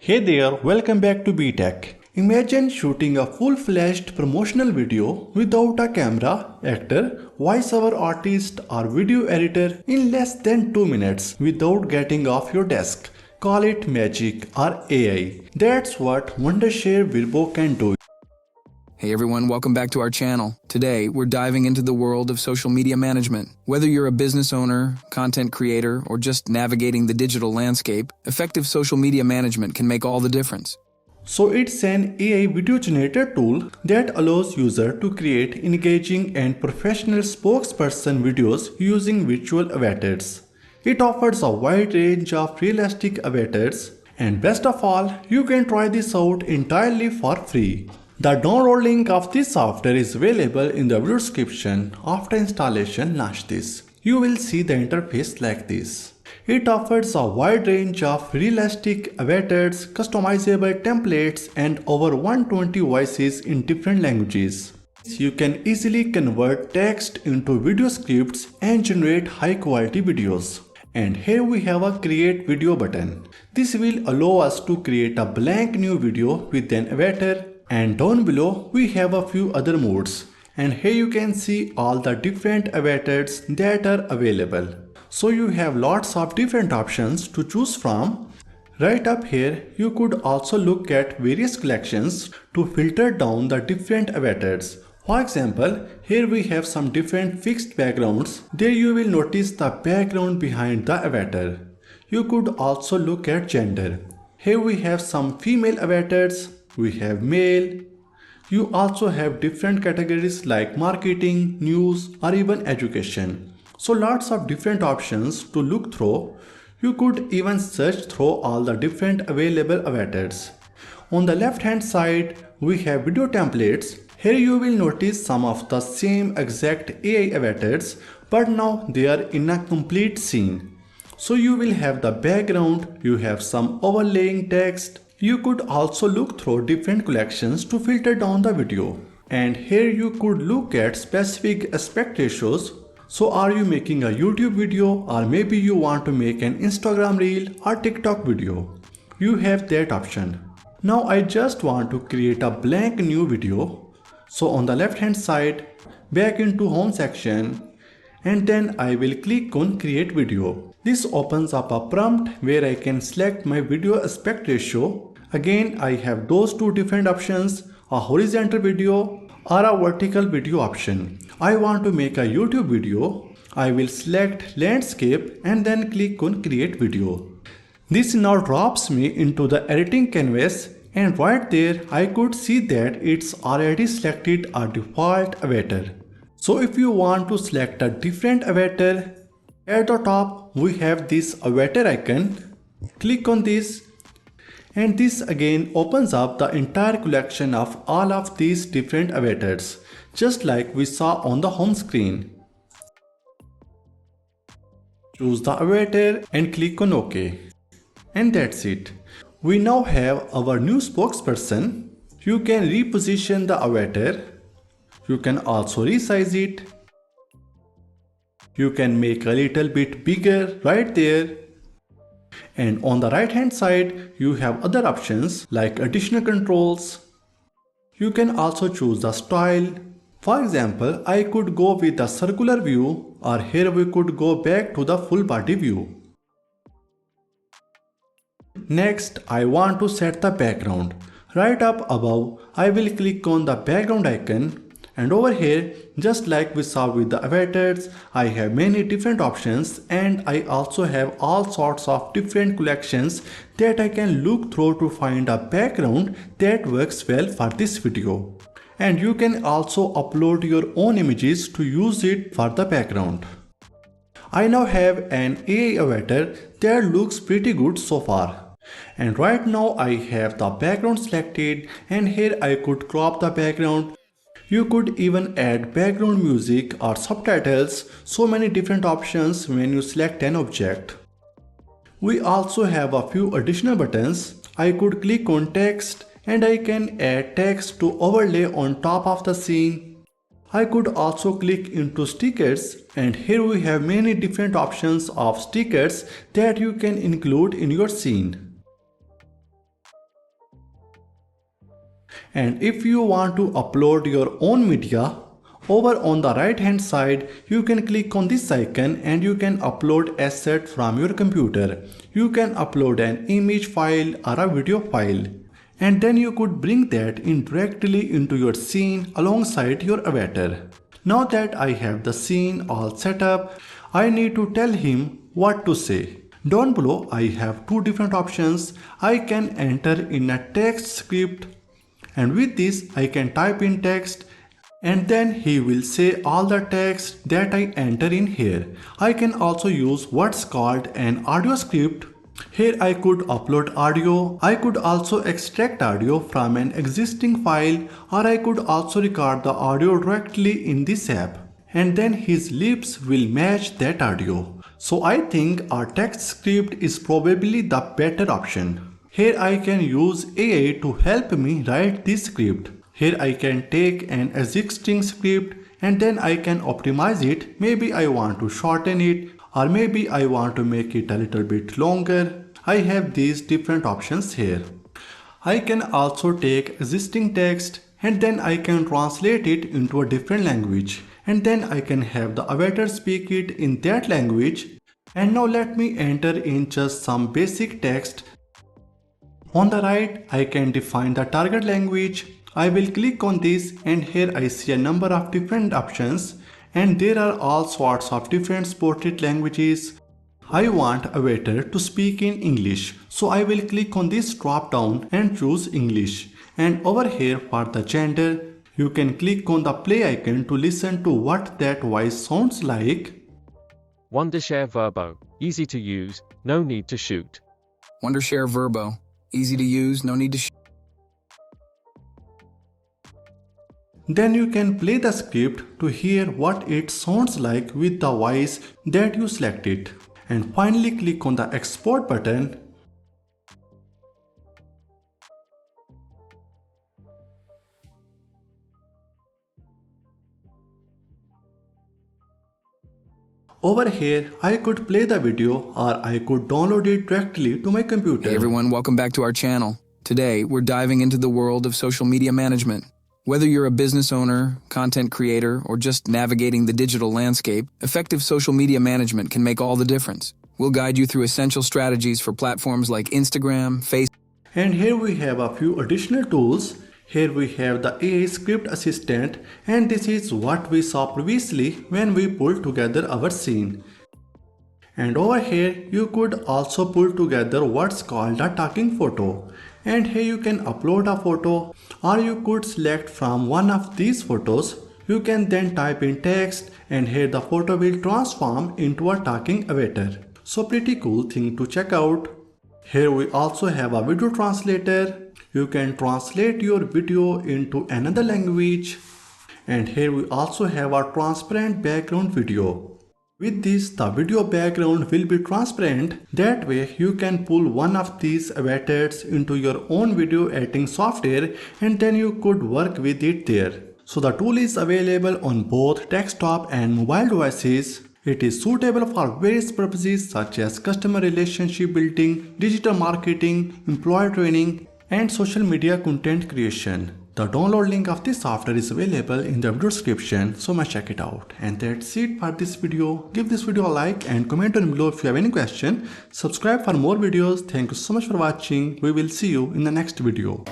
Hey there, welcome back to BTech. Imagine shooting a full-fledged promotional video without a camera, actor, voiceover artist or video editor in less than 2 minutes without getting off your desk. Call it magic or AI. That's what Wondershare Virbo can do. Hey everyone, welcome back to our channel. Today, we're diving into the world of social media management. Whether you're a business owner, content creator, or just navigating the digital landscape, effective social media management can make all the difference. So it's an AI video generator tool that allows users to create engaging and professional spokesperson videos using virtual avatars. It offers a wide range of realistic avatars, and best of all, you can try this out entirely for free. The download link of this software is available in the video description. After installation, launch this. You will see the interface like this. It offers a wide range of realistic avatars, customizable templates, and over 120 voices in different languages. You can easily convert text into video scripts and generate high quality videos. And here we have a create video button. This will allow us to create a blank new video with an avatar. And down below we have a few other modes, and here you can see all the different avatars that are available. So you have lots of different options to choose from. Right up here you could also look at various collections to filter down the different avatars. For example, here we have some different fixed backgrounds. There you will notice the background behind the avatar. You could also look at gender. Here we have some female avatars. We have male. You also have different categories like marketing, news, or even education. So lots of different options to look through. You could even search through all the different available avatars. On the left hand side, we have video templates. Here you will notice some of the same exact AI avatars, but now they are in a complete scene. So you will have the background, you have some overlaying text. You could also look through different collections to filter down the video. And here you could look at specific aspect ratios. So are you making a YouTube video, or maybe you want to make an Instagram reel or TikTok video? You have that option. Now I just want to create a blank new video. So on the left hand side, back into home section, and then I will click on create video. This opens up a prompt where I can select my video aspect ratio. Again, I have those two different options, a horizontal video or a vertical video option. I want to make a YouTube video. I will select landscape and then click on create video. This now drops me into the editing canvas, and right there I could see that it's already selected a default avatar. So if you want to select a different avatar, at the top we have this avatar icon. Click on this. And this again opens up the entire collection of all of these different avatars, just like we saw on the home screen. Choose the avatar and click on OK. And that's it. We now have our new spokesperson. You can reposition the avatar. You can also resize it. You can make a little bit bigger right there. And on the right hand side, you have other options like additional controls. You can also choose the style. For example, I could go with the circular view, or here we could go back to the full body view. Next, I want to set the background. Right up above, I will click on the background icon. And over here, just like we saw with the avatars, I have many different options, and I also have all sorts of different collections that I can look through to find a background that works well for this video. And you can also upload your own images to use it for the background. I now have an AI avatar that looks pretty good so far. And right now I have the background selected, and here I could crop the background. You could even add background music or subtitles, so many different options when you select an object. We also have a few additional buttons. I could click on text and I can add text to overlay on top of the scene. I could also click into stickers, and here we have many different options of stickers that you can include in your scene. And if you want to upload your own media, over on the right hand side, you can click on this icon and you can upload asset from your computer. You can upload an image file or a video file. And then you could bring that in directly into your scene alongside your avatar. Now that I have the scene all set up, I need to tell him what to say. Down below I have two different options. I can enter in a text script, and with this I can type in text and then he will say all the text that I enter in here. I can also use what's called an audio script. Here I could upload audio. I could also extract audio from an existing file, or I could also record the audio directly in this app, and then his lips will match that audio. So I think our text script is probably the better option. Here I can use AI to help me write this script. Here I can take an existing script and then I can optimize it. Maybe I want to shorten it, or maybe I want to make it a little bit longer. I have these different options here. I can also take existing text and then I can translate it into a different language, and then I can have the avatar speak it in that language. And now let me enter in just some basic text. On the right, I can define the target language. I will click on this and here I see a number of different options, and there are all sorts of different supported languages. I want avatar to speak in English, so I will click on this drop down and choose English. And over here for the gender, you can click on the play icon to listen to what that voice sounds like. Wondershare Virbo. Easy to use, no need to shoot. Wondershare Virbo. Easy to use, no need to Then you can play the script to hear what it sounds like with the voice that you selected. And finally click on the export button. Over here, I could play the video or I could download it directly to my computer. Hey everyone, welcome back to our channel. Today, we're diving into the world of social media management. Whether you're a business owner, content creator, or just navigating the digital landscape, effective social media management can make all the difference. We'll guide you through essential strategies for platforms like Instagram, Facebook. And here we have a few additional tools. Here we have the AI script assistant, and this is what we saw previously when we pulled together our scene. And over here you could also pull together what's called a talking photo. And here you can upload a photo, or you could select from one of these photos. You can then type in text and here the photo will transform into a talking avatar. So pretty cool thing to check out. Here we also have a video translator. You can translate your video into another language. And here we also have a transparent background video. With this, the video background will be transparent. That way you can pull one of these avatars into your own video editing software and then you could work with it there. So the tool is available on both desktop and mobile devices. It is suitable for various purposes such as customer relationship building, digital marketing, employee training, and social media content creation. The download link of this software is available in the video description, so must check it out. And that's it for this video. Give this video a like and comment down below if you have any question. Subscribe for more videos. Thank you so much for watching. We will see you in the next video.